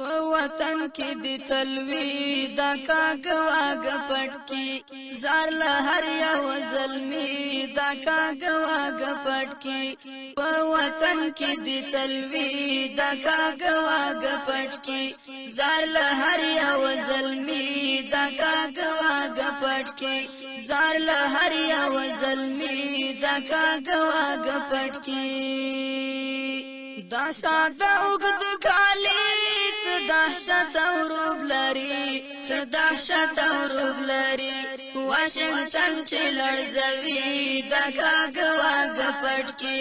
وطن کې د تلوي د کاګواګ پټ کی زار له هر یو زلمی د کاګواګ پټ کی په وطن کې د تلوي د کاګواګ پټ کی زار له هر یو زلمی د کاګواګ پټ کی زار له هر یو زلمی د کاګواګ پټ کی دا ساده وګد کالی دهشت او روب لري دهشت او روب لري واشنگټن چې لړزوي د کاګواګ پټ کی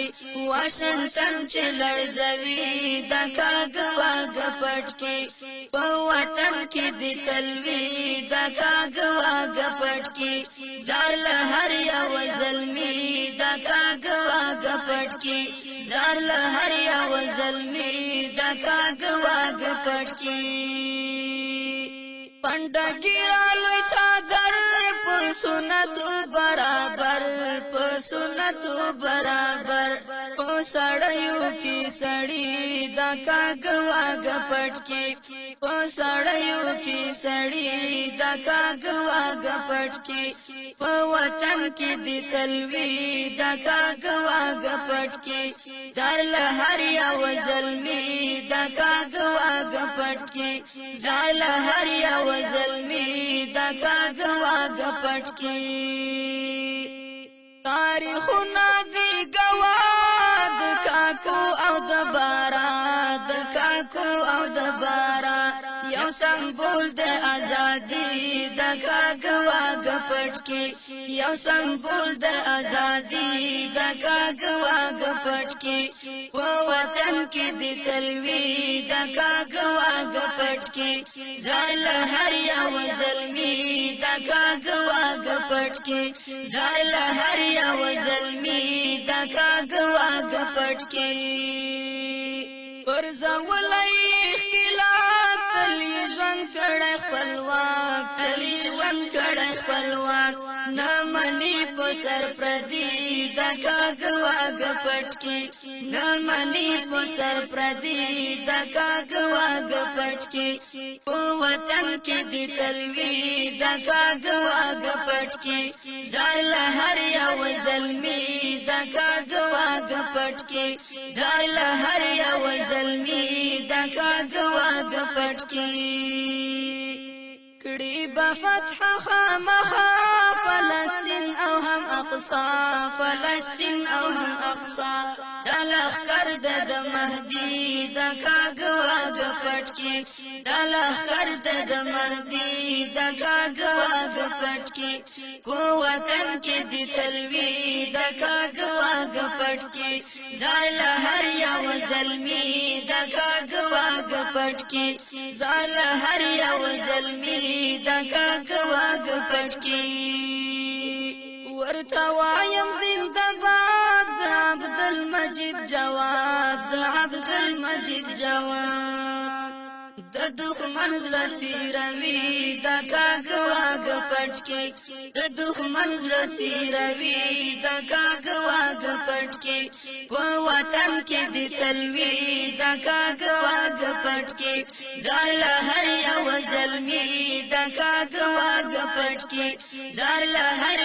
واشنگټن چې لړزوي د کاګواګ پټ کی په وطن کې د تلوي د کاګواګ پټ کی زار له هر یو زلمی د کاګواګ پټ کی زار له هر یو زلمی د کاګواګ پټ کی پندګیرا لوی څادر په سنت برابر په سنت برابر په سړیو کې سړی د کاګواګ پټ کی په سړیو کې سړی د کاګواګ پټ کی په وطن کې د تلوي د کاګواګ پټ کی زار له هر یو زلمی د کاګواګ پټ کی زار له هر یو زلمی د کاګواګ پټ کی تاریخونه دی گواه د کاکو او د بارا د کاکو او د بارا یو سمبول د ازادي د کاګواګ پټ کی یو سمبول د ازادي د کاګواګ پټ کی په وطن کې د تلوي د کاګواګ پټ کی زار له هر یو زلمی د کاګواګ پټ کی زار له هر یو زلمی د کاګواګ پټ کی پر زولای خلاف تلی ژوند کړه خپلواک تلی ژوند کړه خپلواک نه منی په سر پردي د کاګواګ پټ کی نه منی په سر پردي د کاګواګ پټ کی په وطن کې د تلوي د کاګواګ پټ کی زار له هر یو زلمی د کاګواګ پټ کی زار له هر یو زلمی د کاګواګ پټ کی کړي به فتح خامخا فلسطین او هم اقصا فلسطین او هم اقصا د لښکر د مهدي د کاګواګ پټ کی د لښکر د مهدي د کاګواګ پټ کی په وطن کې د تلوي د کاګواګ پټ کی زار له هر یو زلمی د کاګواګ پټ کی زار له هر یو زلمی د کاګواګ پټ کی ورته وایم زنده باد عبد المجید جواد عبد المجید جواد د دښمن زړه تیروي د کاګواګ پټ کی د دښمن زړه تیروي د کاګواګ پټ کی په وطن کې د تلوي د کاګواګ پټ کی زار له هر یو زلمی د کاګواګ پټ کی زار له هر